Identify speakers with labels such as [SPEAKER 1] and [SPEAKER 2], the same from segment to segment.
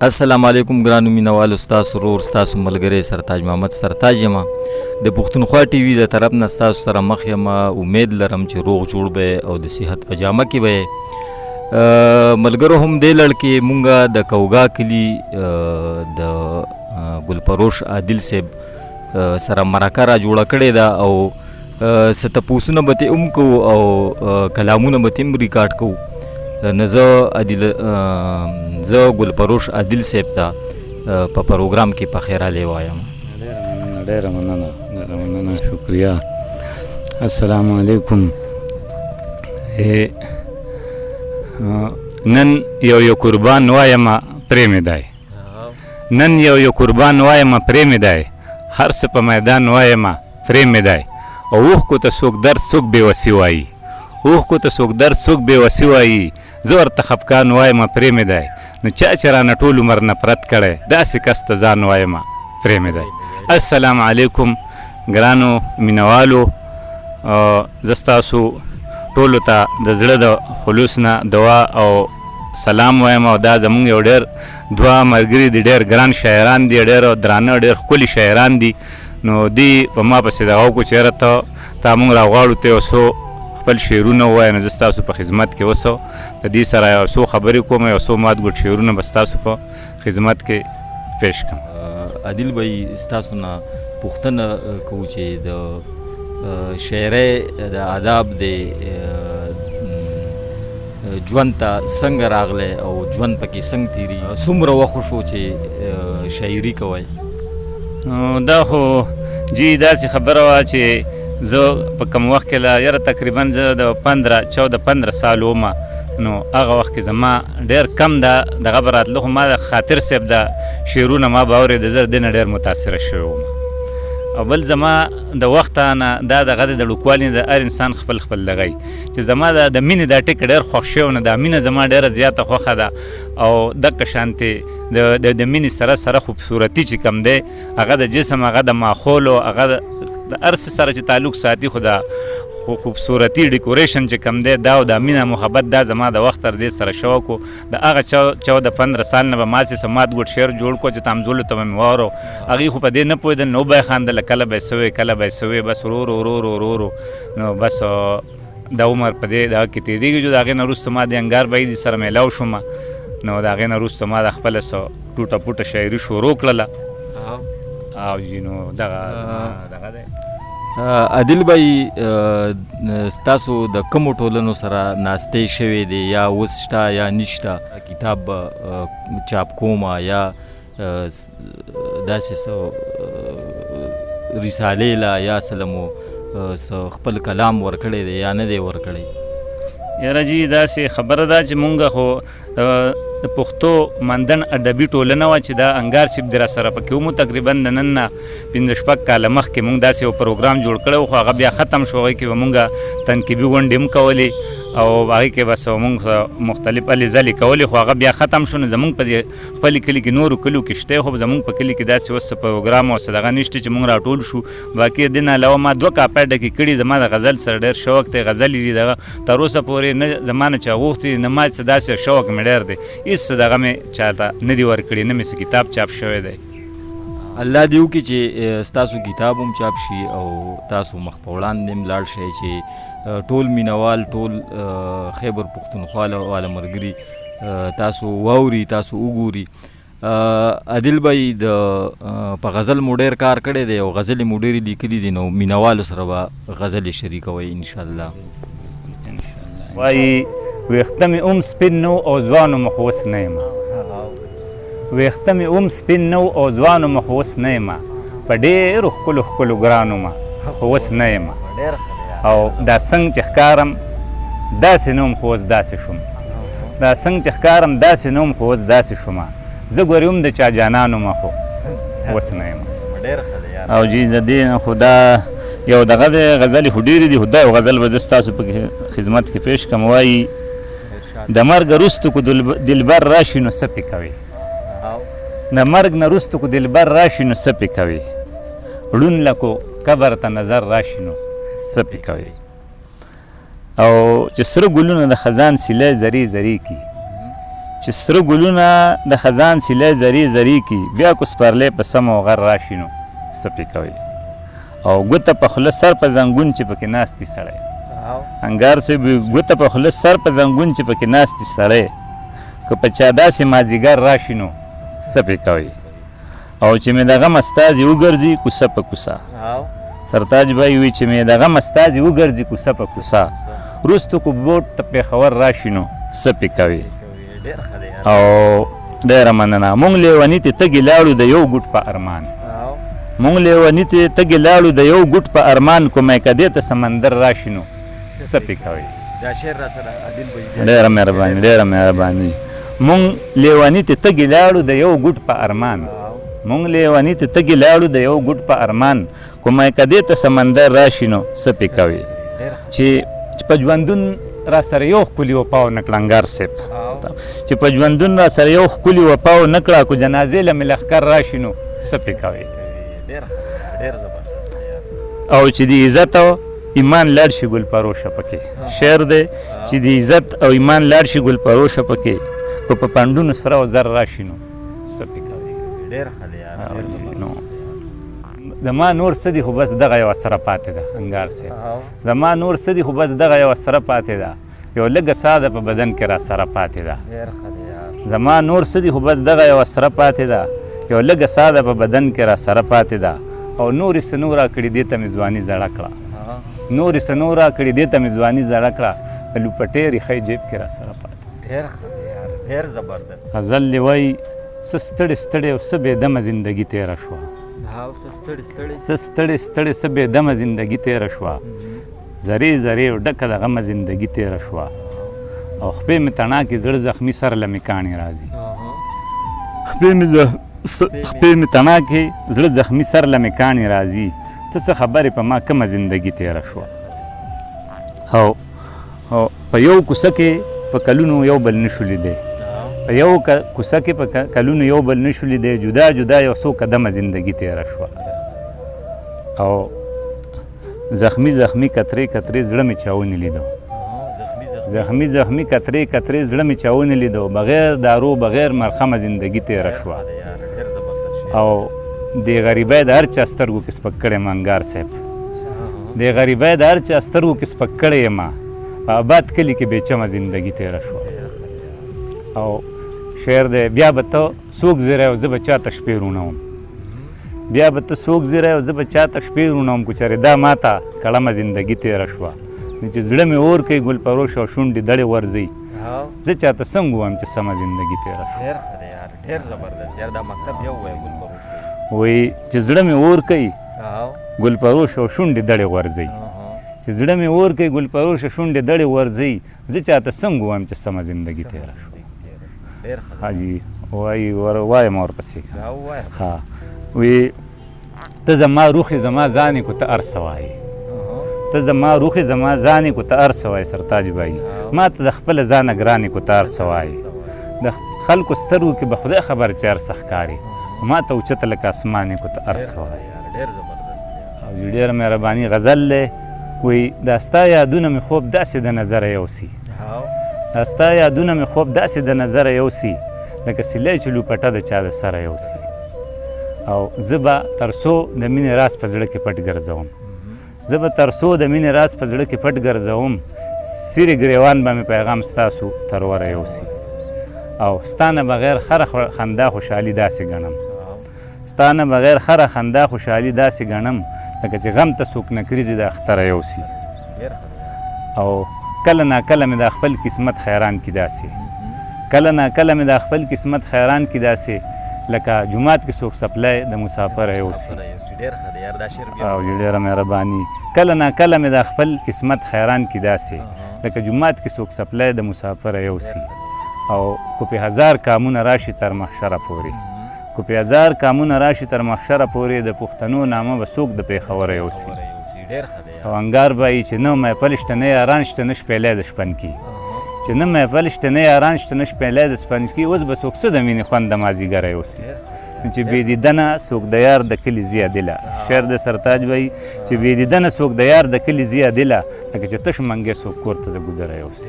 [SPEAKER 1] السلام علیکم ګرانو مینوالو، ستاسو ورور ستاسو ملګری سرتاج محمد سرتاج یم. د پښتونخوا ټي وي د طرف نه ستاسو سره مخ یم. امید لرم چې روغ جوړ به او د صحت په جامه کې به ملګرو هم دې لړ کې مونږه د کوګا کلي د ګلپروش عادل صاحب سره مرکه را جوړه کړې ده او څه تپوسونه به ترې هم کوو او کلامونه به ترې هم ریکارډ کوو. نو زه ګلپروش عادل صاحب ته په پروګرام کې په خیرالی وایم.
[SPEAKER 2] ډېره مننه، شکریه. السلام علیکم. نن یو قربان وایم پرې مې دی، نن یو قربان وایم پرې مې دی، هر څه په میدان وایم پرې مې دی. او اوښکو ته څوک درد څوک بېوسي وایي، اوښکو ته څوک درد څوک بېوسي وایي. زه ورته خفګان وایم پرې مې دی. نو چا چې رانه ټول عمر نفرت کړی، داسې کس ته ځان وایم پرې مې دی. السلام علیکم ګرانو مینوالو، زه ستاسو ټولو ته د زړه د خلوص نه دعا او سلام وایم. او دا زمونږ یو ډېر دوه ملګري دي، ډېر ګران شاعران دي، ډېر درانه ډېر ښکلي شاعران دي. نو دی په ما پسې دغه وکړو چې یاره تا مونږ راغواړو ته یو څو خپل شعرونه ووایه. نو زه ستاسو په خدمت کې اوسه د دې سره یو څو خبرې کوم، یو څو مات ګوټ شعرونه به ستاسو په خدمت کې پیش کړم.
[SPEAKER 1] عادل بھائی، ستاسو نه پوښتنه کوو چې د شاعرۍ د آداب د ژوند ته څنګه راغلی او ژوند پکې څنګه تېري، څومره وخت شو چې شاعري کوئ؟
[SPEAKER 2] دا خو جی داسې خبره وه چې زه په کوم وخت کې لا یاره تقریبا زه د 15 سال وم. نو هغه وخت کې زما ډېر کم دغه به راتله، خو ما د خاطر صاحب د شعرونه ما به اورېده، زه د دې نه ډېر متاثره شوی وم. او بل زما د وخت نه دا دغه د ډوکوالي د هر انسان خپل دغی چې زما د مینې دا ټکي ډېر خوښ شوی نو دا مینه زما ډېره زیاته خوښه ده. او دغه شانتې د مینې سره خوبصورتي چې کم دی، هغه د جسم، هغه د ماحول او هغه د هر څه سره چې تعلق ساتي، خو دا خوبصورتي ډیکوریشن چې کم دی دا او دا مینه محبت دا زما د وخت تر دې سره شوق و. د هغه 14-15 سال نه به ما چې سمات ګوټ شعر جوړ کړو چې تامزولو ته به مې واورو. هغوی خو په دې نه پوهېدل، نو به یې خاندله کله به یې څه وی کله به یې څه وی، بس ورو نو بس دا عمر په دې دغه کې تېرېږي. چې د هغې نه وروسته ما د انګار بعیدي سره میلاو شوم. نو د هغې نه وروسته ما د خپله څه ټوټه پوټه شاعري شروع کړله. او نو دغه دی.
[SPEAKER 1] عادل بھائی، ستاسو د کومو ټولنو سره ناستې شوې دي، یا اوس شته یا نشته؟ کتاب چاپ کومه یا داسې څه رسالې له یا سلمو خپل کلام ورکړی دی یا نه دی ورکړی؟
[SPEAKER 2] یاره جی داسې خبره ده چې مونږ خو د پښتو مندن ادبي ټولنه وه چې دا انګار صاحب د راسره پکې ومو. تقریبا د نن نه 5-6 کاله مخکې مونږ داسې یو پروګرام جوړ کړی و، خو هغه بیا ختم شو. هغې کې به مونږ تنقیبي غونډې هم کولې او هغې کې بس مونږ مختلف هلې ځلې کولې، خو هغه بیا ختم شو. نو زمونږ په دې خپل کلي کې نورو کلیو کې شته، خو زمونږ په کلي کې داسې اوس څه پروګرام او څه دغه نشته چې مونږ راټول شو. باقي د دې نه علاوه ما 2 کاپۍ ډکې کړي. زما د غزل سره ډېر شوق دی، غزلې دي دغه تر اوسه پورې نه زما نه چا غوښتي، نه ما څه داسې شوق مې ډېر دی. هېڅ دغه مې چاته نه دي ورکړي، نه مې څه کتاب چاپ شوی دی.
[SPEAKER 1] الله دې وکړي چې ستاسو کتاب هم چاپ شي او تاسو مخ په وړاندې هم لاړ شئ چې ټول مینوال، ټول خیبر پښتونخوا والا ملګري تاسو واوري، تاسو وګوري. عادل بھائی، په غزل مو ډېر کار کړی دی او غزلې مو ډېرې لیکلي دي، نو مینوالو سره به غزلې شریکوئ انشاءالله.
[SPEAKER 2] وایي ویښته مې هم سپین نه او ځوان مخ اوس نه یم، ویښته مې هم سپین نه او ځوان مخ اوس نه یم، په ډېرو ښکلو ګرانو ما خو اوس نه یم. او دا څنګه چې ښکارم داسې نه وم خو اوس داسې شوم، دا څنګه چې ښکارم داسې نه وم خو اوس داسې شوم، زه ګورې هم د چا جانانو ما خو اوس نه یم. او جی د دې نه خو دا یو دغه دی، غزلې خو ډېرې دي، خو دا یو غزل به زه ستاسو په خدمت کې پیش کړم. وایي د مرګ وروسته کو دلبر راشي نو څه پې کوي، د مرګ نه وروسته کو دلبر راشي نو څه پې کوي، ړوند لکو قبر ته نظر راشي نو څه پې کوي. او چې سره ګلونه د خزان سیلی زری کی، چې سره ګلونه د خزان سیلی زری زری کی بیا کو سپرلی په سم او غر راشي نو څه پې کوئ او ګوته په خوله سر په زنګون چې پکې ناست دي سړی انګار صاحب ګوته په خوله سر په زنګون چې پکې ناست دي سړی که په چا داسې مازدیګر راشي نو څه پې کوئ او چې مې د غم استازي وګرځي کوڅه په کوڅه سرتاج بای وی چې مې د غم استازي وګرځي کوڅه په کوڅه وروستو کو بوټ ته پېښور راشي نو څه پې کوئ او ډېره مننه مونږ لیوني ته تږي لاړو د یو ګوټ په ارمان مونږ لیوني ته تږي لاړو د یو ګوټ په ارمان کومه کدې ته سمندر راشي نو څه پې کوئ ډېره مهرباني ډېره مهرباني مونږ لیوني ته تږي لاړو د یو ګوټ په ارمان مونږ لیوني ته تږي لاړو د یو ګوټ په ارمان کومه کدې ته سمندر راشي نو څه پې کوئ چې په ژوندون را سره یو ښکلي وفا ونه کړه انګار صاحب چې په ژوندون را سره یو ښکلي وفا ونه کړه کو جنازې له مې لښکر راشي نو څه پې کوئ او چې د عزت او ایمان لاړ شي ګل پروشه پکې شعر دی چې د عزت او ایمان لاړ شي ګل پروشه پکې کو په پنډونو سره او زر راشي نو څه پې کوئ زما نور څه دي خو بس دغه یوه سره پاتې ده انګار صاحب زما نور څه دي خو بس دغه یوه سره پاتې ده یو لږه ساه ده په بدن کې را سره پاتې ده زما نور څه دي خو بس دغه یوه سره پاتې ده یو لږه ساه ده په بدن کې را سره پاتې ده او نورې څه نور راکړي دې ته مې ځواني زړه کړه نورې څه نور راکړي دې ته مې ځواني زړه کړه د لوپټې ریښۍ جیب کې را سره پاتې غزل دې وایي څه ستړې ستړې او څه بېدمه زندګي تېره شوه څه ستړې ستړې څه بېدمه زندګي تېره شوه زرې زرې او ډکه د غمه زندګي تېره شوه او خپې مې تڼاکې زړه زخمي سر له مې کاڼې راځي خپې مې تڼاکې زړه زخمي سر له مې کاڼې راځي ته څه خبرې په ما کمه زندګي تېره شوه او په یو کوڅه کې په کلونو یو بل نشو لیدی په یو کوڅه کې په کلونو یو بل نشو لیدی جدا جدا یو څو قدمه زندګي تېره شوه او زخمي زخمي کترې کترې زړه مې چاونې لیدو زخمي زخمي کترې کترې زړه مې چاونې لیدو بغیر دارو بغیر مرخمه زندګي تېره شوه او د غریبۍ د هر چا سترګو کې سپک کړی یم انګار صاحب د غریبۍ د هر چا سترګو کې سپک کړی یم په آباد کلي کې بېچمه زندګي تېره شوه او شعر دی بیا به ته څوک زیری او زه به چاته شپې رونوم بیا به ته څوک زیری او زه به چاته شپې رونوم که چېرې دا ماته کړمه زندګي تېره شوه نو چې زړه مې اور کوي ګل پروش او شونډې دړې ورځي زه چاته څنګه ووایم چې سمه زندګي تېره شوه وایي چې زړه مې اور کوي ګل پروش او شونډې دړې ورځي چې زړه مې اور کوي ګل پروش او شونډې دړې ورځي زه چاته څنګه ووایم چې سمه زندګي تېره شوه حاجي وایي وایم ورپسې ها وی ته زما روخې زما ځانې کو ته هر څه وایې ته زما روخې زما ځانې کو ته هر څه وایې سرتاج بایي ما ته د خپله ځانه ګرانې کو ته هر څه وایې د خلکو سترګو کې به خدای خبر چې هر څه ښکاري ما ته اوچته لکه اسمانې کو ته هر څه وایې او ډېره مهرباني غزل دی وایي دا ستا یادونه مې خوب داسې د نظره یوسي دا ستا یادونه مې خوب داسې د نظره یوسي لکه سیلی چې لوپټه د چا د سره یوسي او زه به تر څو د مینې راز په زړه کې پټ ګرځوم زه به تر څو د مینې راز په زړه کې پټ ګرځوم سیرې ګریوان به مې پیغام ستاسو تر وره یوسي او ستا نه بغیر هره خندا خوشحالي داسې ګڼم ستا نه بغیر هره خندا خوشحالي داسې ګڼم لکه چې غم ته څوک نکریزې د اختره یوسي او کله ناکله مې د خپل قسمت خیران کې داسې کله ناکله مې د خپل قسمت خیران کې داسې لکه جومات کې څوک سپلی د مسافره یوسي او ډېره مهرباني کله ناکله مې د خپل قسمت خیران کې داسې لکه جومات کې څوک سپلی د مسافره یوسي او کو په هزار کامونه راشي تر محشره پورې کو په هزار کامونه راشي تر محشره پورې د پښتنو نامه به څوک د پېښوره یوسي او انګار بایي چې نه محفل شته نه یاران شته نه شپېلی د شپن کې چې نه محفل شته نه یاران شته نه شپېلی د شپن کې اوس به څوک څه د مینې خوند د مازدیګره یوسي نو چې بې دیدنه څوک د یار د کلي ځي عدله شعر د سرتاج بایي چې بې دیدنه څوک د یار د کلي ځي عدله لکه چې تش منګی څوک کور ته د ګودره یوسي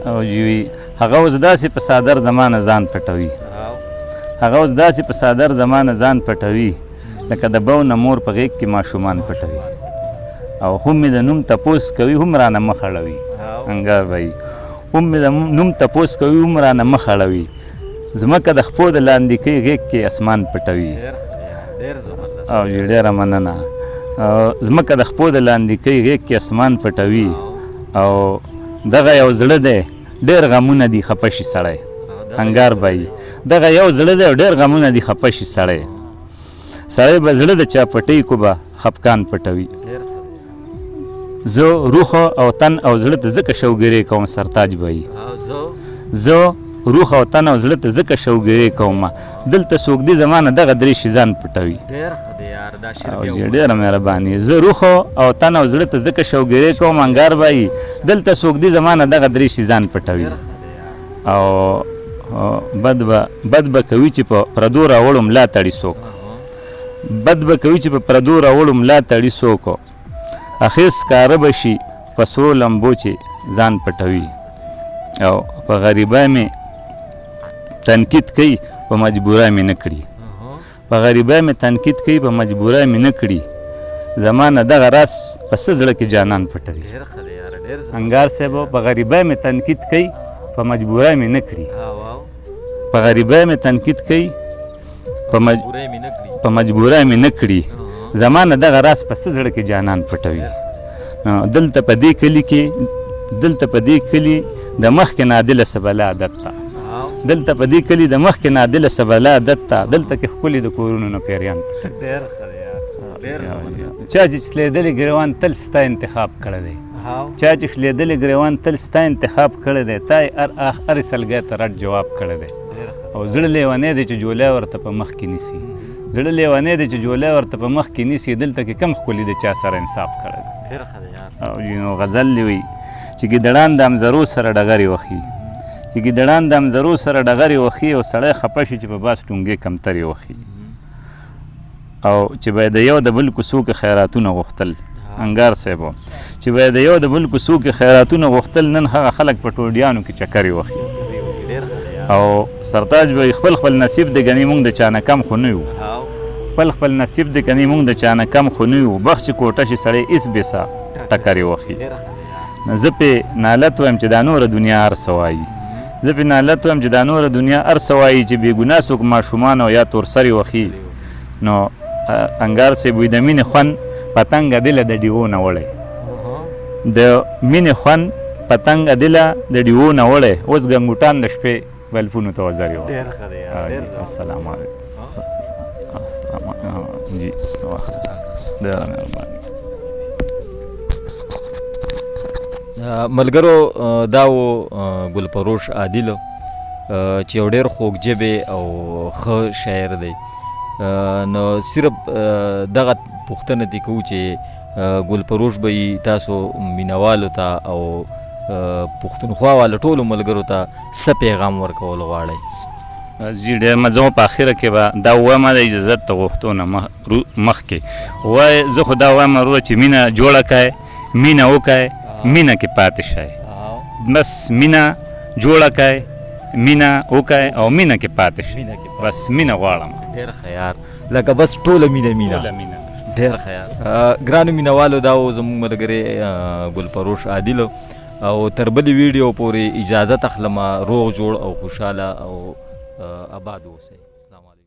[SPEAKER 2] او جی هغه اوس داسې په صادر زمانه ځان پټوي هغه اوس داسې په صادر زمانه ځان پټوي لکه د بو نه مور په غېږ کې ماشومان پټوي او هم مې د نوم تپوس کوي هم رانه مخ اړوي انګار بھائی هم مې د نوم تپوس کوي هم رانه مخ اړوي ځمکه د خپو د لاندې کوي غېږ کې اسمان پټوي او جی ډېره مننه ځمکه د خپو د لاندې کوي غېږ کې اسمان پټوي او دغه یو زړه دی ډېر غمونه دي خفه شي سړی انګار بھائی دغه یو زړه دی او ډېر غمونه دي خفه شي سړی سړی به زړه د چا پټۍ کو به خفقان پټوي زه روح او تن او زړه ته ځکه شوګیرې کوم سرتاج بھائی زه روح او تن او زړه ته ځکه شوګیرې کوم دلته څوک دي زمانه دغه درې شي ځان پټوي ډېره مهرباني زه روح او تن او زړه ته ځکه شوګیرې کوم انګار بھائی دلته څوک دي زمانه دغه درې شي ځان پټوي او بد به کوي چې په پردو راوړو ملا تړي څوک بد به کوي چې په پردو راوړو ملا تړي څوک اخیس کاره به شي په سرو لمبو چې ځان پټوي او په غریبای مې تنقید کوي په مجبورای مې نه کړي په غریبای مې تنقید کوي په مجبورای مې نه کړي زمانه دغه راز په څه زړه کې جانان پټوي انګار صاحب په غریبای مې تنقید کوي په مجبورای مې نه کړي په غریبای مې تنقید کوي په مجبورای مې نه کړي زمانه دغه راز په څه زړه کې جانان پټوي دلته په دې کلي د مخکې نادله سبله عادت ته دلته په دې کلي د مخکې نادله سبله عادت ته دلته کې ښکلي د کورونو نه پیریان چا چې شلېدلې ګریوان تل ستا انتخاب کړی دی چا چې شلېدلې ګریوان تل ستا انتخاب کړی دی تا یې هر سلګۍ ته رد جواب کړی دی او زړه لیونی دی چې جولی ورته په مخ کې نیسي زړه لیونی دی چې جولی ورته په مخ کې نیسي دلته کې کم ښکلي د چا سره انصاف کړی دی او نو غزل دی وي چې ګیدړان د امزرو سره ډغرې وخي چې ګیدړان د امزرو سره ډغرې وخي او سړی خفه شي چې په باس ټونګې کمترې وخي او چې به د یو د بل کوڅو کې خیراتونه غوښتل انګار صاحب چې به د یو د بل کوڅو کې خیراتونه غوښتل نن هغه خلک په ټوډیانو کې چکرې وخي او سرتاج به خپل نصیب دی ګنې مونږ د چا نه کم خو نه یو خپل نصیب دی ګنې مونږ د چا نه کم خو نه یو بخت چې کوټه شي سړی ایس بېسه ټکرې وخي زه پې نالت وایم چې دا نوره دنیا هر څه وایي زه پې نالت وایم چې دا نوره دنیا هر څه وایي چې بېګناه څوک ماشومان او یا تورسرې وخي نو انګار صاحب وي د مینې خوند پتنګه دله د ډیوو نه وړی د مینې خوند پتنګه دله د ډیوو نه وړی اوس ګنګوټان د شپې بلفونو ته وزرې وه السلام علیکم جی ډېره مهرباني
[SPEAKER 1] ملګرو دا و ګلفروش عادل چې یو ډېر خوږ ژبې او ښه شاعر دی نو صرف دغه پوښتنه دې کوو چې ګلفروش به یې تاسو مینوالو ته او پښتونخوا والو ټولو ملګرو ته څه پیغام ورکول غواړئ
[SPEAKER 2] جی ډېر مزه په اخره کې به دا ووایم د اجازت ته غوښتو نه مخکې وایي زه خو دا وایم ورو چې مینه جوړه کړئ مینه وکړئ مینه کې پاتې شئ بس مینه جوړه کړئ مینه وکړئ او مینه کې پاتې شئ بس مینه غواړم
[SPEAKER 1] ډېر ښه یار لکه بس ټوله مینه ډېر ښه یار ګرانو مینوالو دا و زموږ ملګری ګلفروش عادل او تر بلې ویډیو پورې اجازت اخلم روغ جوړ او خوشحاله او آباد اوسئ. السلام علیکم.